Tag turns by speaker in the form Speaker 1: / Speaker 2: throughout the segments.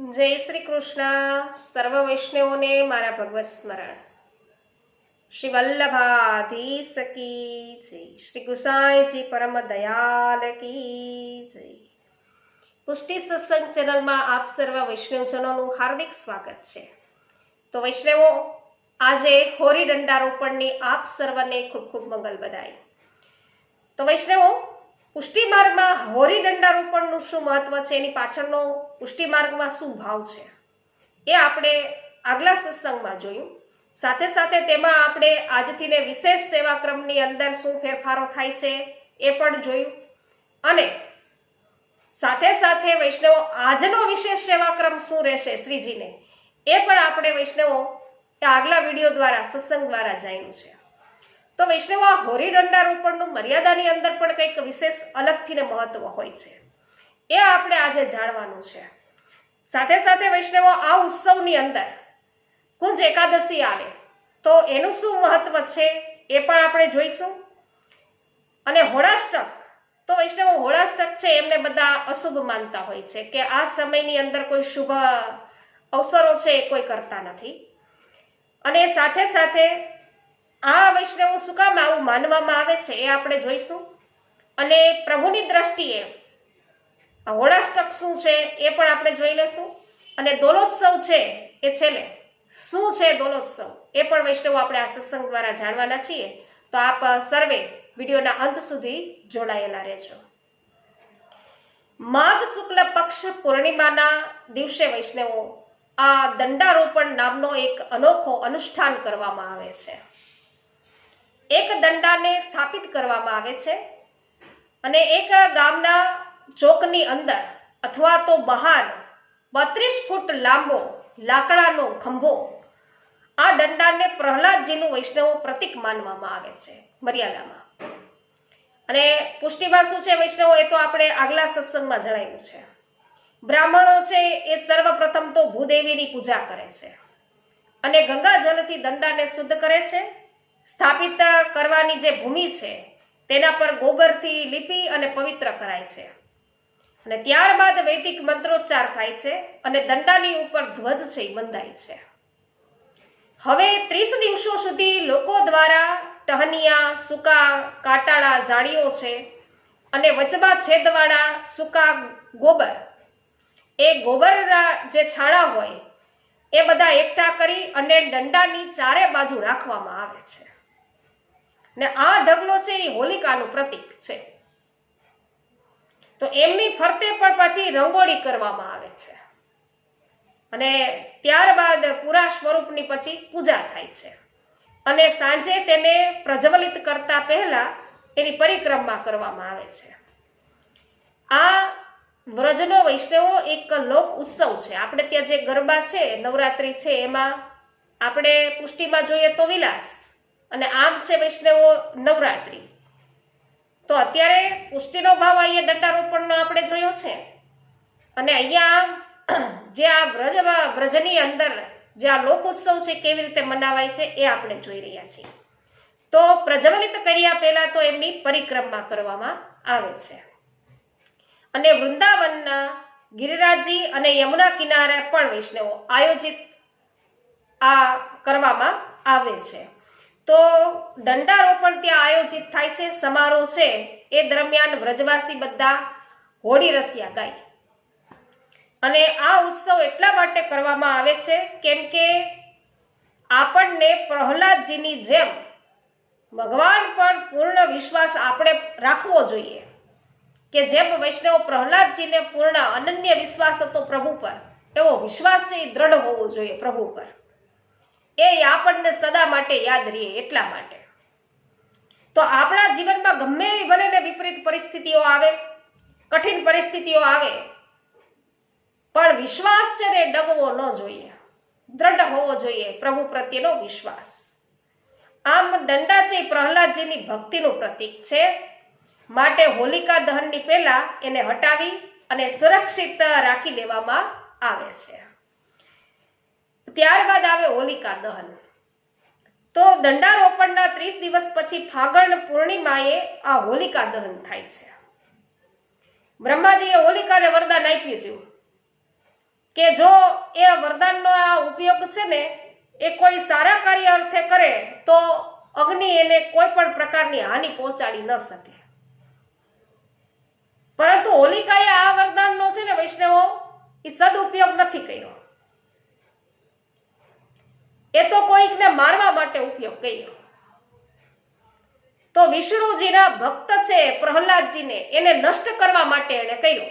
Speaker 1: જય શ્રી કૃષ્ણ. સર્વ વૈષ્ણવોને મારા ભગવત સ્મરણ. શ્રી વલ્લભાધીશ કી જય. શ્રી ગુસાઈજી પરમ દયાલ કી જય. પુષ્ટિ સત્સંગ ચેનલમાં આપ સર્વ વૈષ્ણવજનોનું હાર્દિક સ્વાગત છે. તો વૈષ્ણવો, આજે હોરી દંડારોપણની આપ સર્વને ખૂબ ખૂબ મંગલ બધાઈ. તો વૈષ્ણવો, પુષ્ટિ માર્ગમાં હોરી દંડારોપણનું શું મહત્વ છે, એની પાછળનો પુષ્ટિ માર્ગમાં શું ભાવ છે, એ આપણે આગલા સત્સંગમાં જોયું. સાથે સાથે તેમાં આપણે આજથીને વિશેષ સેવાક્રમની અંદર શું ફેરફારો થાય છે એ પણ જોયું. અને સાથે સાથે વૈષ્ણવો આજનો વિશેષ સેવાક્રમ શું રહેશે શ્રીજીને, એ પણ આપણે વૈષ્ણવો આગલા વિડીયો દ્વારા સત્સંગ દ્વારા જાણ્યું છે. તો વૈષ્ણવ, આ હોરી દંડારોપણનું મર્યાદાની અંદર પણ કંઈક વિશેષ અલગથી મહત્વ હોય છે, એ આપણે આજે જાણવાનું છે. સાથે સાથે વૈષ્ણવ, આ ઉત્સવની અંદર કુંજ એકાદશી આવે તો એનું શું મહત્વ છે એ પણ આપણે જોઈશું. અને હોળાષ્ટક, તો વૈષ્ણવ હોળાષ્ટક છે એમને બધા અશુભ માનતા હોય છે કે આ સમયની અંદર કોઈ શુભ અવસરો છે એ કોઈ કરતા નથી. અને સાથે સાથે આ વૈષ્ણવો શું કામ આવું માનવામાં આવે છે એ આપણે જોઈશું. અને પ્રભુની દ્રષ્ટિએ હોળાષ્ટક શું છે એ પણ આપણે જોઈ લેશું. અને દોલોત્સવ છે એ છેલ્લે શું છે દોલોત્સવ, એ પણ વૈષ્ણવો આપણે આ સત્સંગ દ્વારા જાણવાના છીએ. તો આપ સર્વે વિડીયોના અંત સુધી જોડાયેલા રહેજો. માઘ શુક્લ પક્ષ પૂર્ણિમાના દિવસે વૈષ્ણવો આ દંડારોપણ નામનો એક અનોખો અનુષ્ઠાન કરવામાં આવે છે. એક દંડાને સ્થાપિત કરવામાં આવે છે અને એક ગામના ચોકની અંદર અથવા તો બહાર 32 ફૂટ લાંબો લાકડાનો ખંભો, આ દંડાને પ્રહલાદજીનું વૈષ્ણવ પ્રતીક માનવામાં આવે છે મર્યાદામાં. અને પુષ્ટિમાં શું છે વૈષ્ણવો, એ તો આપણે આગલા સત્સંગમાં જણાવ્યું છે. બ્રાહ્મણો છે એ સર્વપ્રથમ તો ભૂદેવીની પૂજા કરે છે અને ગંગાજળથી દંડાને શુદ્ધ કરે છે. સ્થાપિત કરવાની જે ભૂમિ છે તેના પર ગોબરથી લીપી અને પવિત્ર કરાય છે. અને ત્યારબાદ વૈદિક મંત્રોચ્ચાર થાય છે અને દંડાની ઉપર ધ્વજ છે એ બંધાય છે. હવે 30 દિવસો સુધી લોકો દ્વારા ટહનિયા, સૂકા કાંટાળા ઝાડીઓ છે અને વચમાં છેદવાળા સૂકા ગોબર, એ ગોબરના જે છાણા હોય એ બધા એકઠા કરી અને દંડાની ચારે બાજુ રાખવામાં આવે છે. ને આ ઢગલો છે એ હોલિકાનું પ્રતીક છે. તો એમની ફરતે પણ પછી રંગોળી કરવામાં આવે છે અને ત્યારબાદ પૂરા સ્વરૂપની પછી પૂજા થાય છે. અને સાંજે તેને પ્રજ્વલિત કરતા પહેલા એની પરિક્રમા કરવામાં આવે છે. આ વ્રજનો વૈષ્ણવો એક લોક ઉત્સવ છે. આપણે ત્યાં જે ગરબા છે, નવરાત્રી છે, એમાં આપણે પુષ્ટિમાં જોઈએ તો વિલાસ, અને આમ છે વૈષ્ણવો નવરાત્રી. તો અત્યારે પુષ્ટિનો ભાવ અહીંયા દંડારોપણનો આપણે જોયો છે. અને અહીંયા જે આ વ્રજની અંદર જે આ લોક ઉત્સવ છે કેવી રીતે મનાવાય છે એ આપણે જોઈ રહ્યા છીએ. તો પ્રજ્વલિત કર્યા પહેલા તો એમની પરિક્રમા કરવામાં આવે છે. અને વૃંદાવનના ગિરિરાજજી અને યમુના કિનારે પણ વૈષ્ણવો આયોજિત આ કરવામાં આવે છે. તો દંડારોપણ ત્યાં આયોજિત થાય છે, સમારોહ છે. એ દરમિયાન વ્રજવાસી બધા હોડી રસિયા ગાય. અને આ ઉત્સવ એટલા માટે કરવામાં આવે છે કેમ કે આપણને પ્રહલાદજીની જેમ ભગવાન પર પૂર્ણ વિશ્વાસ આપણે રાખવો જોઈએ. કે જેમ વૈષ્ણવ પ્રહલાદજીને પૂર્ણ અનન્ય વિશ્વાસ હતો પ્રભુ પર, એવો વિશ્વાસ છે એ દ્રઢ હોવો જોઈએ પ્રભુ પર. એ આપણને સદા માટે યાદ રહે એટલા માટે. તો આપણા જીવનમાં ગમે એવી ભલે ને વિપરીત પરિસ્થિતિઓ આવે, કઠિન પરિસ્થિતિઓ આવે, પણ વિશ્વાસ છે ને ડગવો ન જોઈએ, દ્રઢ હોવો જોઈએ પ્રભુ પ્રત્યેનો વિશ્વાસ. આમ દંડા છે એ પ્રહલાદજીની ભક્તિનું પ્રતીક છે. માટે હોલિકા દહનની પહેલા એને હટાવી અને સુરક્ષિત રાખી દેવામાં આવે છે. ત્યારબાદ આવે હોલિકા દહન. તો દંડારોપણના 30 દિવસ પછી ફાગણ પૂર્ણિમાએ આ હોલિકા દહન થાય છે. બ્રહ્માજીએ હોલિકાને વરદાન આપ્યું હતું કે જો એ વરદાનનો આ ઉપયોગ છે ને એ કોઈ સારા કાર્ય અર્થે કરે તો અગ્નિ એને કોઈ પણ પ્રકારની હાનિ પહોંચાડી ન શકે. પરંતુ હોલિકાએ આ વરદાનનો છે ને વૈષ્ણવો એ સદુપયોગ નથી કર્યો. એ તો કોઈકને મારવા માટે ઉપયોગ કર્યો. તો વિષ્ણુજીના ભક્ત છે પ્રહલાદજીને એને નષ્ટ કરવા માટે એને કર્યો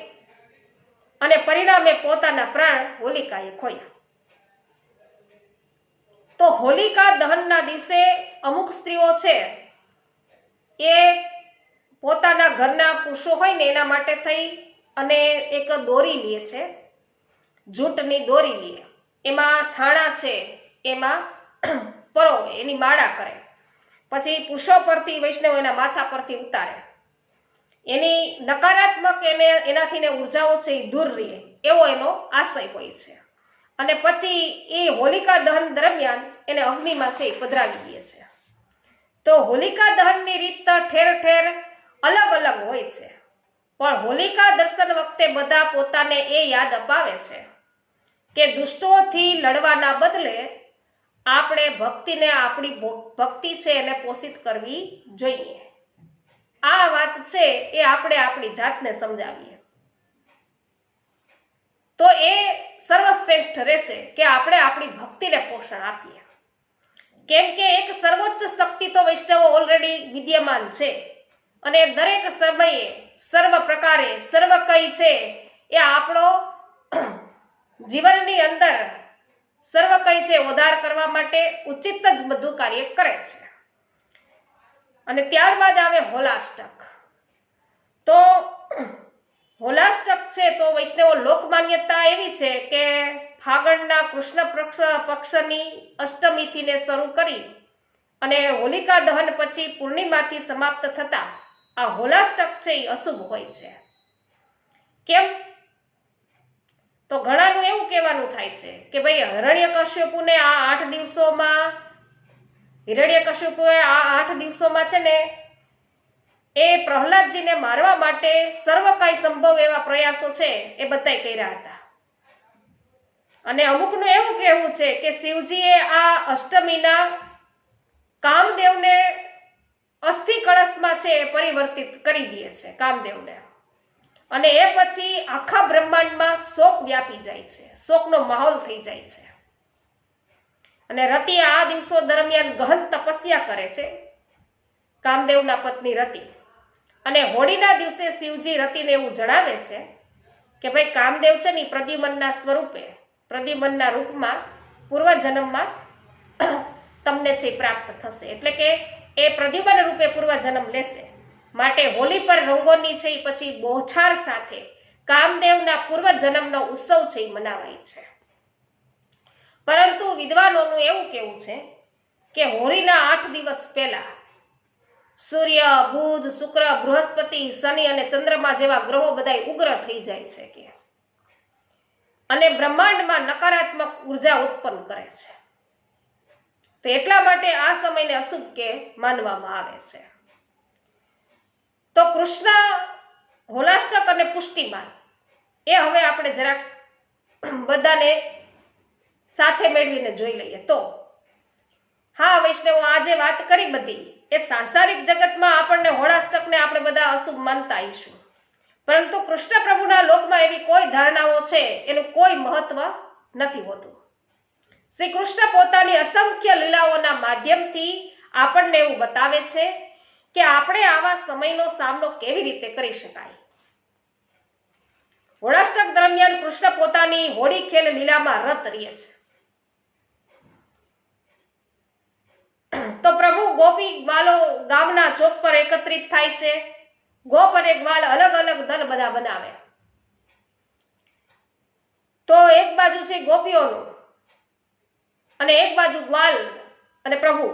Speaker 1: અને પરિણામે પોતાના પ્રાણ હોલિકાએ ખોયા. તો હોલિકા દહનના દિવસે અમુક સ્ત્રીઓ છે એ પોતાના ઘરના પુરુષો હોય ને એના માટે થઈ અને એક દોરી લે છે, જૂટની દોરી લે, એમાં છાણા છે એમાં પરોવે, એની માળા કરે, પછી પુરુષો પરથી વૈષ્ણવ એના માથા પરથી ઉતારે, એની નકારાત્મક એનાથી ઉર્જાઓ છે એ દૂર રહે એવો એનો આશય હોય છે. અને પછી એ હોલિકા દહન દરમિયાન એને અગ્નિમાં છે એ પધરાવી દે છે. તો હોલિકા દહનની રીત ઠેર ઠેર અલગ અલગ હોય છે, પણ હોલિકા દર્શન વખતે બધા પોતાને એ યાદ અપાવે છે કે દુષ્ટોથી લડવાના બદલે આપણે ભક્તિને, આપણી ભક્તિ છે એને પોષિત કરવી જોઈએ. આ વાત છે એ આપણે આપણી જાતને સમજાવીએ તો એ સર્વશ્રેષ્ઠ રહેશે કે આપણે આપણી ભક્તિને પોષણ આપીએ. કેમ કે એક સર્વોચ્ચ શક્તિ તો વૈષ્ણવો ઓલરેડી વિદ્યમાન છે અને દરેક સમયે સર્વ પ્રકારે સર્વ કઈ છે એ આપણો જીવનની અંદર સર્વ કઈ છે ઉદ્ધાર કરવા માટે ઉચિત જ બધું કાર્ય કરે છે. અને ત્યારબાદ આવે હોલાષ્ટક. તો હોલાષ્ટક છે તો વૈષ્ણવો લોકમાન્યતા એવી છે કે ફાગણના કૃષ્ણ પક્ષની અષ્ટમીથી શરૂ કરી અને હોલિકા દહન પછી પૂર્ણિમાથી સમાપ્ત થતા આ હોલાષ્ટક છે એ અશુભ હોય છે. કેમ? તો ઘણાનું એવું કહેવાનું થાય છે કે ભાઈ હિરણ્યકશ્યપુએ આ 8 દિવસોમાં છે ને એ પ્રહલાદજીને મારવા માટે સર્વ કાંઈ સંભવ એવા પ્રયાસો છે એ બધાય કર્યા હતા. અને અમુકનું એવું કહેવું છે કે શિવજીએ આ અષ્ટમીના કામદેવને અસ્થિ કળશમાં છે એ પરિવર્તિત કરી દે છે કામદેવને, અને એ પછી આખા બ્રહ્માંડમાં શોક વ્યાપી જાય છે, શોકનો માહોલ થઈ જાય છે. અને રતિ આ દિવસો દરમિયાન ગહન તપસ્યા કરે છે, કામદેવના પત્ની રતિ. અને હોળીના દિવસે શિવજી રતિને એવું જણાવે છે કે ભાઈ કામદેવ છે ને પ્રદ્યુમનના સ્વરૂપે, પ્રદ્યુમનના રૂપમાં પૂર્વજન્મમાં તમને છે પ્રાપ્ત થશે, એટલે કે એ પ્રદ્યુમન રૂપે પૂર્વજન્મ લેશે. માટે હોળી પર રંગોની છે પછી બોછાર સાથે કામદેવના પૂર્વજન્મનો ઉત્સવ છે મનાવાય છે. પરંતુ વિદ્વાનોનું એવું કહેવું છે કે હોળીના 8 દિવસ પહેલા સૂર્ય, બુધ, શુક્ર, બૃહસ્પતિ, શનિ અને ચંદ્રમા જેવા ગ્રહો બધા ઉગ્ર થઈ જાય છે કે અને બ્રહ્માંડમાં નકારાત્મક ઉર્જા ઉત્પન્ન કરે છે. તો એટલા માટે આ સમયને અશુભ કે માનવામાં આવે છે. તો કૃષ્ણ હોલાષ્ટક અને પુષ્ટિમાન એ હવે આપણે જરાક બધાને સાથે મેળવીને જોઈ લઈએ. તો હા વૈષ્ણવો, આજે વાત કરી બધી એ સાંસારિક જગતમાં આપણને હોળાષ્ટકને આપણે બધા અશુભ માનતા આવીશું, પરંતુ કૃષ્ણ પ્રભુના લોકમાં એવી કોઈ ધારણાઓ છે એનું કોઈ મહત્વ નથી હોતું. શ્રી કૃષ્ણ પોતાની અસંખ્ય લીલાઓના માધ્યમથી આપણને એવું બતાવે છે કે આપણે આવા સમયનો સામનો કેવી રીતે કરી શકાય. હોળાષ્ટક દરમિયાન કૃષ્ણ પોતાની હોળી ખેલ લીલામાં રત રહે છે. તો પ્રભુ ગોપી ગ્વાલો ગામના ચોક પર એકત્રિત થાય છે. ગોપ અને ગ્વાલ અલગ અલગ દલ બધા બનાવે. તો એક બાજુ છે ગોપીઓનું અને એક બાજુ ગ્વાલ અને પ્રભુ.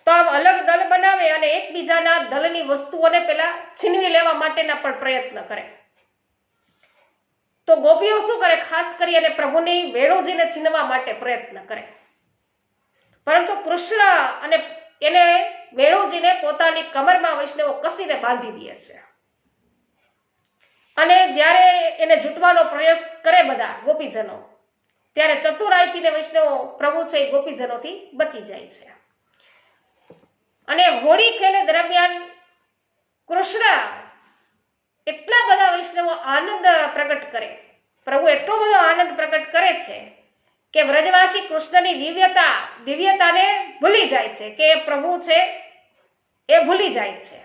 Speaker 1: તો આમ અલગ દલ બનાવે અને એકબીજાના દલની વસ્તુઓને પેલા છીનવી લેવા માટેના પણ પ્રયત્ન કરે. તો ગોપીઓ શું કરે? ખાસ કરી અને પ્રભુની વેણુજીને છીનવા માટે પ્રયત્ન કરે, પરંતુ કૃષ્ણ અને એને વેણુજીને પોતાની કમરમાં વૈષ્ણવો કસીને બાંધી દે છે. અને જ્યારે એને જૂટવાનો પ્રયાસ કરે બધા ગોપીજનો, ત્યારે ચતુરાઈથી ને વૈષ્ણવો પ્રભુ છે એ ગોપીજનોથી બચી જાય છે. અને હોળી ખેલ દરમિયાન કૃષ્ણ એટલા બધા વૈષ્ણવો આનંદ પ્રગટ કરે, પ્રભુ એટલો બધો આનંદ પ્રગટ કરે છે કે વ્રજવાસી કૃષ્ણની દિવ્યતાને ભૂલી જાય છે, કે પ્રભુ છે એ ભૂલી જાય છે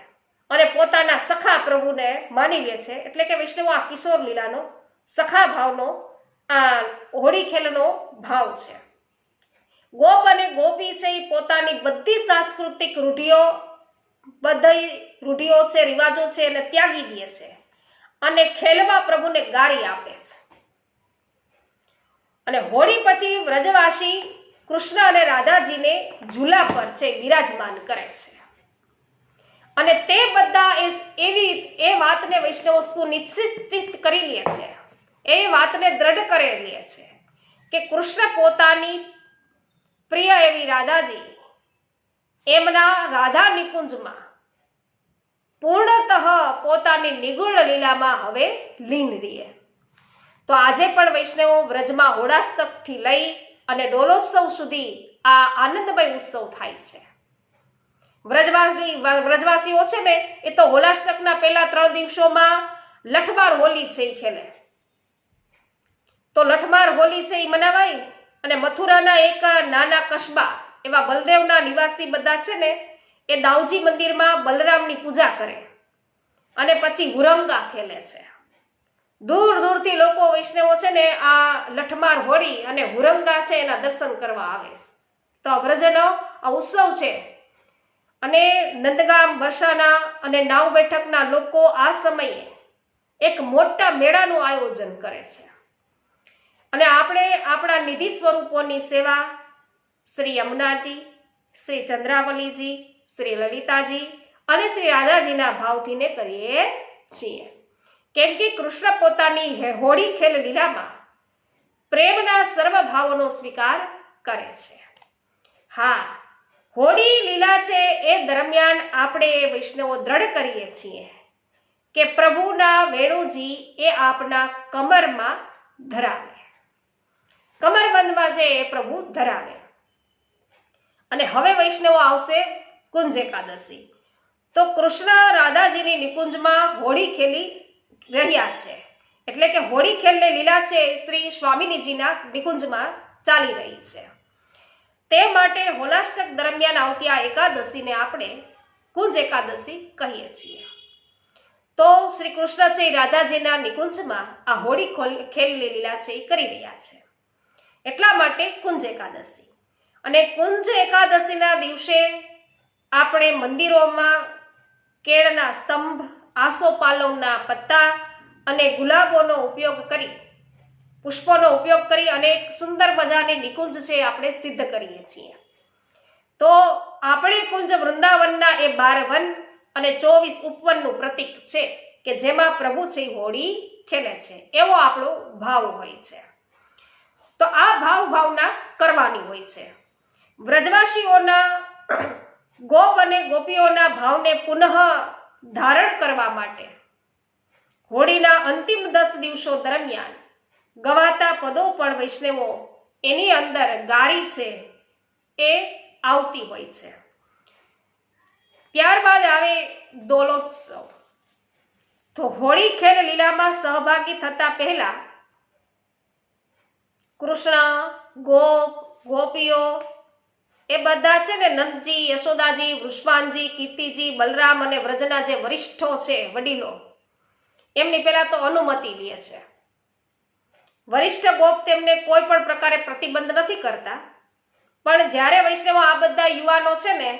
Speaker 1: અને પોતાના સખા પ્રભુને માની લે છે. એટલે કે વૈષ્ણવો આ કિશોર લીલાનો સખા ભાવનો આ હોળી ખેલનો ભાવ છે. ગોપ અને ગોપી છે એ પોતાની બધી સાંસ્કૃતિક રૂઢિઓ છે, રિવાજો છે એને ત્યાગી દે છે અને ખેલમાં પ્રભુને ગારી આપે છે. અને હોળી પછી વ્રજવાસી કૃષ્ણ અને રાધાજીને ઝૂલા પર છે બિરાજમાન કરે છે. અને તે બધા એ વાતને વૈષ્ણવો સુનિશ્ચિત કરી લે છે, એ વાતને દ્રઢ કરી લે છે કે કૃષ્ણ પોતાની પ્રિય એવી રાધાજી એમના રાધા નિકુંજમાં પૂર્ણતઃ પોતાની નિગુણ લીલામાં હવે લીન રહીએ. તો આજે પણ વૈષ્ણવો વ્રજમાં હોળાષ્ટકથી લઈ અને ડોલોત્સવ સુધી આ આનંદમય ઉત્સવ થાય છે. વ્રજવાસીઓ છે ને એ તો હોળાષ્ટકના પહેલા 3 દિવસોમાં લઠમાર હોલી છે એ ખેલે. તો લઠમાર હોલી છે એ મનાવાય. અને મથુરાના એક નાના કસ્બા એવા બલદેવના નિવાસી બધા છે ને એ દાઉજી મંદિરમાં બલરામની પૂજા કરે અને પછી હુરંગા ખેલે છે. દૂર દૂરથી લોકો વૈષ્ણવો છે ને આ લઠમાર હોળી અને હુરંગા છે એના દર્શન કરવા આવે. તો આ વ્રજનો આ ઉત્સવ છે. અને નંદગામ, બરસાના અને નાવ બેઠકના લોકો આ સમયે એક મોટા મેળાનું આયોજન કરે છે. અને આપણે આપણા નિધિ સ્વરૂપોની સેવા શ્રી યમુનાજી, શ્રી ચંદ્રાવલીજી, શ્રી લલિતાજી અને શ્રી રાધાજીના ભાવથીને કરીએ છીએ. કેમ કે કૃષ્ણ પોતાની હોળી ખેલ લીલામાં પ્રેમના સર્વ ભાવોનો સ્વીકાર કરે છે. હા, હોળી લીલા છે એ દરમિયાન આપણે વૈષ્ણવો દ્રઢ કરીએ છીએ કે પ્રભુના વેણુજી એ આપના કમરમાં ધરાવે, કમરબંધમાં છે એ પ્રભુ ધરાવે. અને હવે વૈષ્ણવો આવશે કુંજ એકાદશી. તો કૃષ્ણ રાધાજીની નિકુંજમાં હોળી ખેલી રહ્યા છે. એટલે કે હોળી ખેલને લીલા છે શ્રી સ્વામિનીજીના નિકુંજમાં ચાલી રહી છે. તે માટે હોલાષ્ટક દરમિયાન આવતી આ એકાદશીને આપણે કુંજ એકાદશી કહીએ છીએ. તો શ્રી કૃષ્ણ છે રાધાજીના નિકુંજમાં આ હોળી ખેલની લીલા છે એ કરી રહ્યા છે. એટલા માટે કુંજ એકાદશી. અને કુંજ એકાદશીના દિવસે આપણે મંદિરોમાં કેળના સ્તંભ, આસોપાલવના પત્તા અને ગુલાબોનો ઉપયોગ કરી, પુષ્પોનો ઉપયોગ કરી અને એક સુંદર મજાની નિકુંજ છે આપણે સિદ્ધ કરીએ છીએ. તો આપણે કુંજ વૃંદાવનના એ 12 વન અને 24 ઉપવનનું પ્રતીક છે કે જેમાં પ્રભુ છે હોળી ખેલે છે, એવો આપણો ભાવ હોય છે. તો આ ભાવના કરવાની હોય છે. વ્રજવાસીઓના ગોપ અને ગોપીઓના ભાવને પુનઃ ધારણ કરવા માટે હોળીના અંતિમ 10 દિવસો દરમિયાન ગવાતા પદો પણ વૈષ્ણવો એની અંદર ગારી છે એ આવતી હોય છે. ત્યારબાદ આવે દોલોત્સવ. તો હોળી ખેલ લીલામાં સહભાગી થતા પહેલા કૃષ્ણ, ગોપીઓ એ બધા છે ને નંદજી, યશોદાજી, વૃષભાનજી, કીર્તિજી, બલરામ અને વ્રજના જે વરિષ્ઠો છે, વડીલો, એમની પહેલા તો અનુમતિ લે છે. વરિષ્ઠ ગોપ તેમને કોઈ પણ પ્રકારે પ્રતિબંધ નથી કરતા. પણ જ્યારે વૈષ્ણવો આ બધા યુવાનો છે ને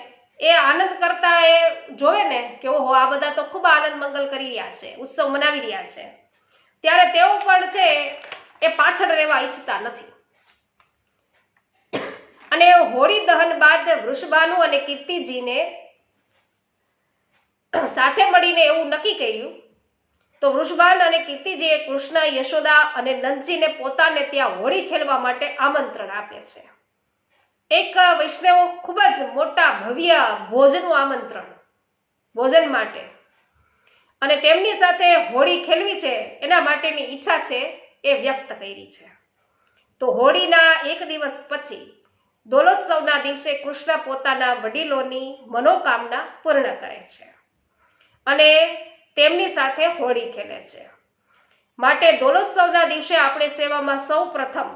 Speaker 1: એ આનંદ કરતા એ જોવે ને કે ઓહો આ બધા તો ખૂબ આનંદ મંગલ કરી રહ્યા છે, ઉત્સવ મનાવી રહ્યા છે, ત્યારે તેઓ પણ છે એ પાછળ રહેવા ઈચ્છતા નથી. અને હોળી દહન બાદ વૃષભાનુ અને કીર્તિજીને સાથે મળીને એવું નક્કી કર્યું. તો વૃષભાન અને કીર્તિજીએ કૃષ્ણ, યશોદા અને નંદજીને પોતાને ત્યાં હોળી ખેલવા માટે આમંત્રણ આપે છે. એક વૈષ્ણવો ખૂબ જ મોટા ભવ્ય ભોજનનું આમંત્રણ, ભોજન માટે. અને તેમની સાથે હોળી ખેલવી છે એના માટેની ઈચ્છા છે એ વ્યક્ત કરી છે. તો હોળીના એક દિવસ પછી દોલોત્સવના દિવસે કૃષ્ણ પોતાના વડીલોની મનોકામના પૂર્ણ કરે છે અને તેમની સાથે હોળી ખેલે છે. માટે દોલોત્સવના દિવસે આપણે સેવામાં સૌ પ્રથમ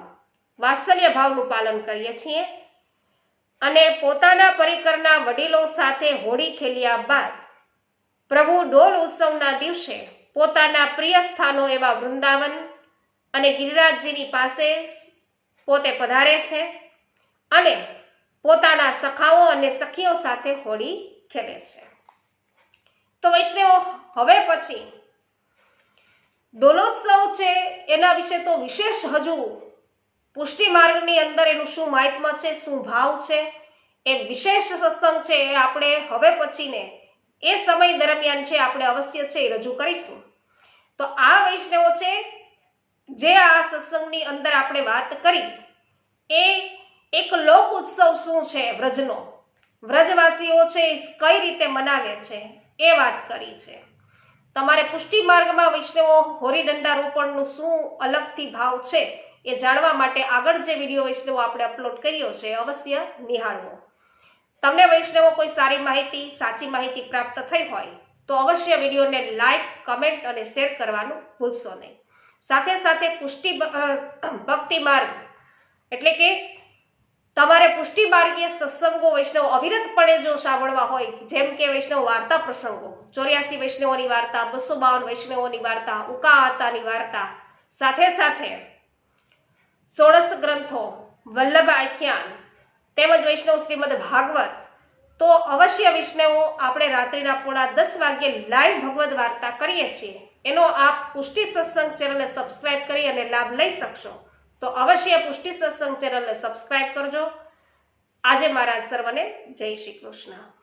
Speaker 1: વાત્સલ્ય ભાવનું પાલન કરીએ છીએ અને પોતાના પરિકરના વડીલો સાથે હોળી ખેલ્યા બાદ પ્રભુ ડોલ ઉત્સવના દિવસે પોતાના પ્રિય સ્થાનો એવા વૃંદાવન અને ગિરિરાજજીની પાસે પોતે પધારે છે અને પોતાના સખાઓ અને સખીઓ સાથે હોળી ખેલે છે. તો વૈષ્ણવો, હવે પછી દોલોત્સવ છે એના વિશે તો વિશેષ હજુ પુષ્ટિ માર્ગની અંદર એનું શું મહાત્મ્ય છે, શું ભાવ છે, એ વિશેષ સત્સંગ છે એ આપણે હવે પછીને એ સમય દરમિયાન છે આપણે અવશ્ય છે એ રજૂ કરીશું. તો આ વૈષ્ણવો છે જે આ સત્સંગની અંદર આપણે વાત કરી એ એક લોક ઉત્સવ શું છે વ્રજનો, વ્રજવાસીઓ છે એ કઈ રીતે મનાવે છે એ વાત કરી છે. તમારે પુષ્ટિ માર્ગમાં વૈષ્ણવો હોરી દંડા રોપણનું શું અલગથી ભાવ છે એ જાણવા માટે આગળ જે વિડીયો વૈષ્ણવો આપણે અપલોડ કર્યો છે અવશ્ય નિહાળવો. તમને વૈષ્ણવો કોઈ સારી માહિતી, સાચી માહિતી પ્રાપ્ત થઈ હોય તો અવશ્ય વિડીયોને લાઈક, કમેન્ટ અને શેર કરવાનું ભૂલશો નહીં. સાથે સાથે પુષ્ટિ ભક્તિ માર્ગ એટલે કે તમારે પુષ્ટિ માર્ગીય સત્સંગો વૈષ્ણવ અવિરતપણે જો સાંભળવા હોય, જેમ કે વૈષ્ણવ વાર્તા પ્રસંગો, 84 વૈષ્ણવોની વાર્તા, 252 વૈષ્ણવોની વાર્તા, ઉકાહતાની વાર્તા, સાથે સાથે 16 ગ્રંથો, વલ્લભ આખ્યાન તેમજ વૈષ્ણવ શ્રીમદ ભાગવત, તો અવશ્ય વૈષ્ણવો આપણે રાત્રિના 9:30 વાગ્યે લાઈવ ભગવદ વાર્તા કરીએ છીએ. એનો આપ પુષ્ટિ સત્સંગ ચેનલને સબસ્ક્રાઇબ કરી અને લાભ લઈ શકશો. તો અવશ્ય પુષ્ટિ સત્સંગ ચેનલને સબસ્ક્રાઇબ કરજો. આજે મારા સર્વને જય શ્રી કૃષ્ણ.